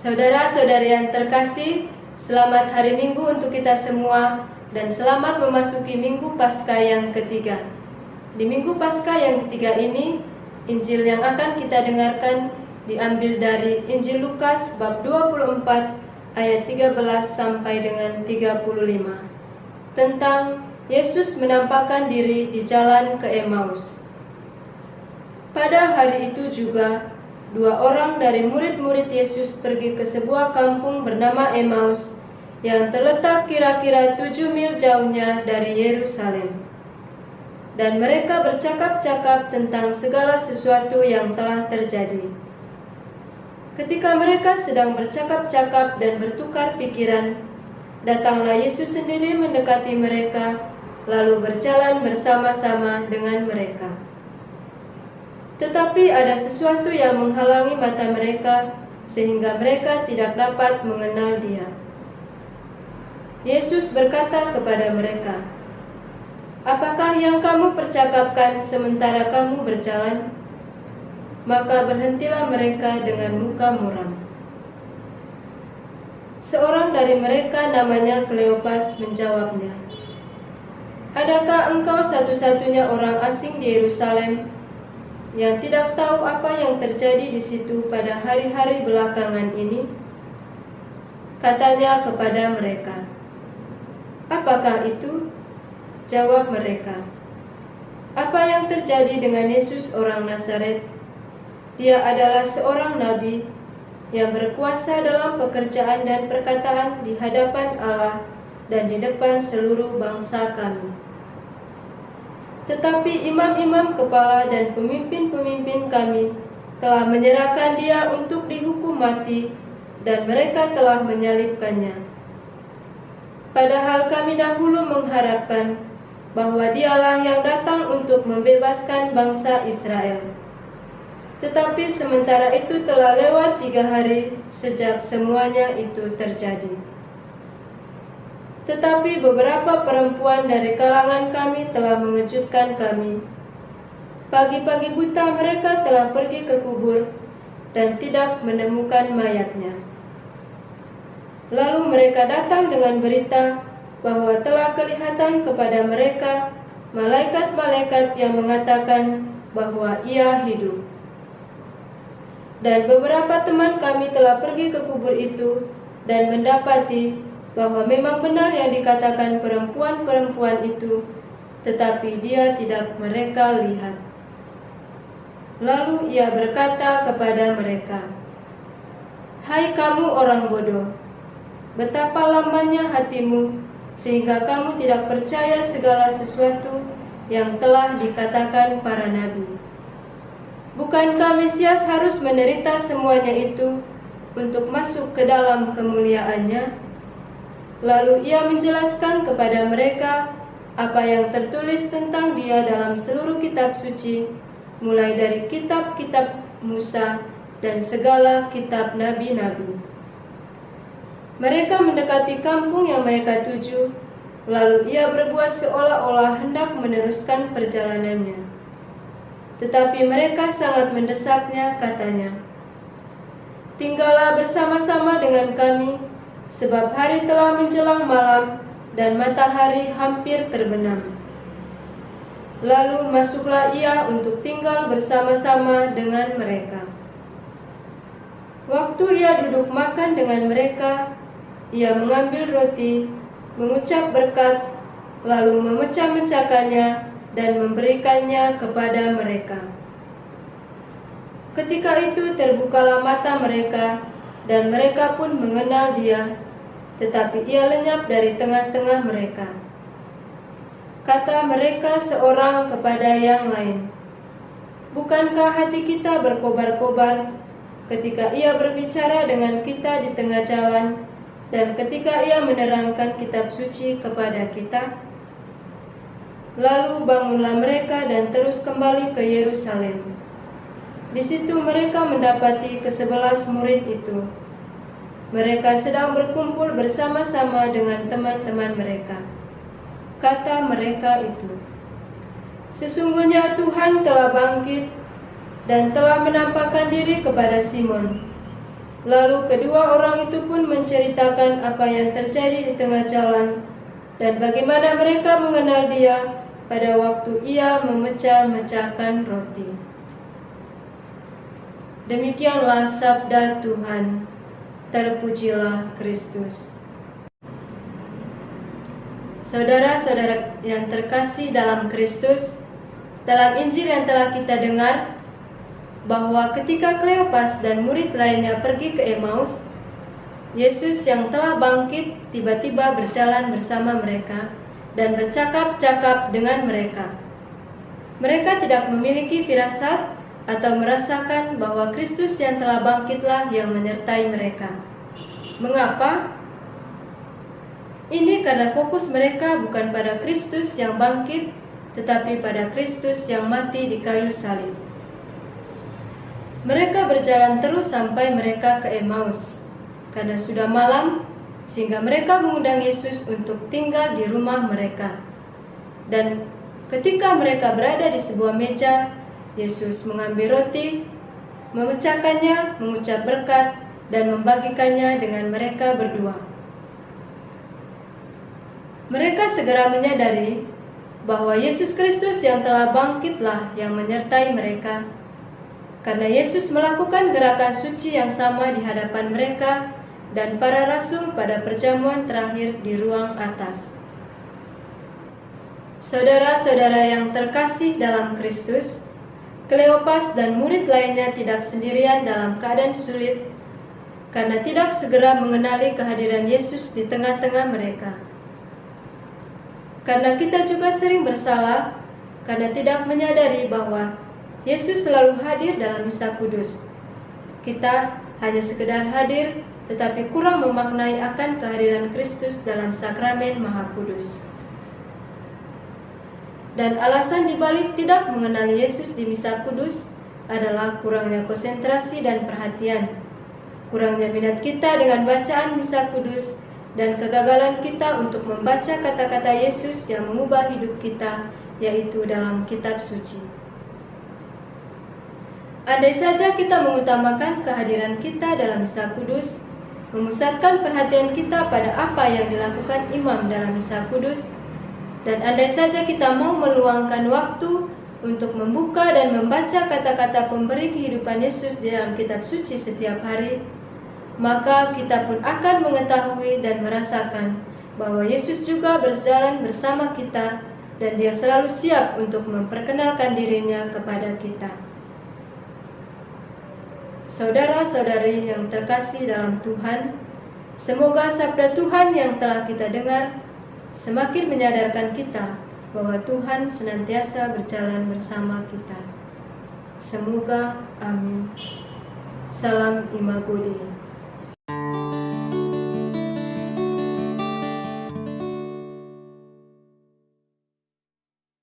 Saudara-saudari yang terkasih, selamat hari Minggu untuk kita semua dan selamat memasuki Minggu Paskah yang ketiga. Di Minggu Paskah yang ketiga ini, Injil yang akan kita dengarkan diambil dari Injil Lukas bab 24 ayat 13 sampai dengan 35 tentang Yesus menampakkan diri di jalan ke Emmaus. Pada hari itu juga, dua orang dari murid-murid Yesus pergi ke sebuah kampung bernama Emmaus yang terletak kira-kira 7 mil jauhnya dari Yerusalem. Dan mereka bercakap-cakap tentang segala sesuatu yang telah terjadi. Ketika mereka sedang bercakap-cakap dan bertukar pikiran, datanglah Yesus sendiri mendekati mereka, lalu berjalan bersama-sama dengan mereka. Tetapi ada sesuatu yang menghalangi mata mereka, sehingga mereka tidak dapat mengenal Dia. Yesus berkata kepada mereka, "Apakah yang kamu percakapkan sementara kamu berjalan?" Maka berhentilah mereka dengan muka muram. Seorang dari mereka namanya Kleopas menjawabnya, "Adakah engkau satu-satunya orang asing di Yerusalem yang tidak tahu apa yang terjadi di situ pada hari-hari belakangan ini?" Katanya kepada mereka, "Apakah itu?" Jawab mereka, "Apa yang terjadi dengan Yesus orang Nazaret? Dia adalah seorang nabi yang berkuasa dalam pekerjaan dan perkataan di hadapan Allah dan di depan seluruh bangsa kami. Tetapi imam-imam kepala dan pemimpin-pemimpin kami telah menyerahkan Dia untuk dihukum mati, dan mereka telah menyalibkannya. Padahal kami dahulu mengharapkan bahwa Dialah yang datang untuk membebaskan bangsa Israel. Tetapi sementara itu telah lewat 3 hari sejak semuanya itu terjadi. Tetapi beberapa perempuan dari kalangan kami telah mengejutkan kami. Pagi-pagi buta mereka telah pergi ke kubur dan tidak menemukan mayatnya. Lalu mereka datang dengan berita bahwa telah kelihatan kepada mereka malaikat-malaikat yang mengatakan bahwa Ia hidup. Dan beberapa teman kami telah pergi ke kubur itu dan mendapati bahwa memang benar yang dikatakan perempuan-perempuan itu, tetapi Dia tidak mereka lihat." Lalu Ia berkata kepada mereka, "Hai kamu orang bodoh, betapa lamanya hatimu sehingga kamu tidak percaya segala sesuatu yang telah dikatakan para nabi. Bukankah Mesias harus menderita semuanya itu untuk masuk ke dalam kemuliaannya?" Lalu Ia menjelaskan kepada mereka apa yang tertulis tentang Dia dalam seluruh kitab suci, mulai dari kitab-kitab Musa dan segala kitab nabi-nabi. Mereka mendekati kampung yang mereka tuju, lalu Ia berbuat seolah-olah hendak meneruskan perjalanannya. Tetapi mereka sangat mendesaknya, katanya, "Tinggallah bersama-sama dengan kami, sebab hari telah menjelang malam dan matahari hampir terbenam." Lalu masuklah Ia untuk tinggal bersama-sama dengan mereka. Waktu Ia duduk makan dengan mereka, Ia mengambil roti, mengucap berkat, lalu memecah-mecahkannya dan memberikannya kepada mereka. Ketika itu terbukalah mata mereka, dan mereka pun mengenal Dia, tetapi Ia lenyap dari tengah-tengah mereka. Kata mereka seorang kepada yang lain, "Bukankah hati kita berkobar-kobar ketika Ia berbicara dengan kita di tengah jalan, dan ketika Ia menerangkan kitab suci kepada kita?" Lalu bangunlah mereka dan terus kembali ke Yerusalem. Di situ mereka mendapati ke-11 murid itu. Mereka sedang berkumpul bersama-sama dengan teman-teman mereka. Kata mereka itu, "Sesungguhnya Tuhan telah bangkit dan telah menampakkan diri kepada Simon. Lalu kedua orang itu pun menceritakan apa yang terjadi di tengah jalan dan bagaimana mereka mengenal Dia pada waktu Ia memecah-mecahkan roti. Demikianlah sabda Tuhan. Terpujilah Kristus. Saudara-saudara yang terkasih dalam Kristus, dalam Injil yang telah kita dengar, bahwa ketika Kleopas dan murid lainnya pergi ke Emmaus, Yesus yang telah bangkit tiba-tiba berjalan bersama mereka dan bercakap-cakap dengan mereka. Mereka tidak memiliki firasat atau merasakan bahwa Kristus yang telah bangkitlah yang menyertai mereka. Mengapa? Ini karena fokus mereka bukan pada Kristus yang bangkit, tetapi pada Kristus yang mati di kayu salib. Mereka berjalan terus sampai mereka ke Emmaus, karena sudah malam, sehingga mereka mengundang Yesus untuk tinggal di rumah mereka. Dan ketika mereka berada di sebuah meja, Yesus mengambil roti, memecahkannya, mengucap berkat, dan membagikannya dengan mereka berdua. Mereka segera menyadari bahwa Yesus Kristus yang telah bangkitlah yang menyertai mereka, karena Yesus melakukan gerakan suci yang sama di hadapan mereka dan para rasul pada perjamuan terakhir di ruang atas. Saudara-saudara yang terkasih dalam Kristus, Kleopas dan murid lainnya tidak sendirian dalam keadaan sulit karena tidak segera mengenali kehadiran Yesus di tengah-tengah mereka. Karena kita juga sering bersalah karena tidak menyadari bahwa Yesus selalu hadir dalam misa kudus. Kita hanya sekedar hadir, tetapi kurang memaknai akan kehadiran Kristus dalam sakramen Maha Kudus. Dan alasan dibalik tidak mengenali Yesus di misa kudus adalah kurangnya konsentrasi dan perhatian, kurangnya minat kita dengan bacaan misa kudus, dan kegagalan kita untuk membaca kata-kata Yesus yang mengubah hidup kita, yaitu dalam kitab suci. Andai saja kita mengutamakan kehadiran kita dalam misa kudus, memusatkan perhatian kita pada apa yang dilakukan imam dalam misa kudus, dan andai saja kita mau meluangkan waktu untuk membuka dan membaca kata-kata pemberi kehidupan Yesus di dalam kitab suci setiap hari, maka kita pun akan mengetahui dan merasakan bahwa Yesus juga berjalan bersama kita dan Dia selalu siap untuk memperkenalkan dirinya kepada kita. Saudara-saudari yang terkasih dalam Tuhan, semoga sabda Tuhan yang telah kita dengar semakin menyadarkan kita bahwa Tuhan senantiasa berjalan bersama kita. Semoga amin. Salam Imagodi.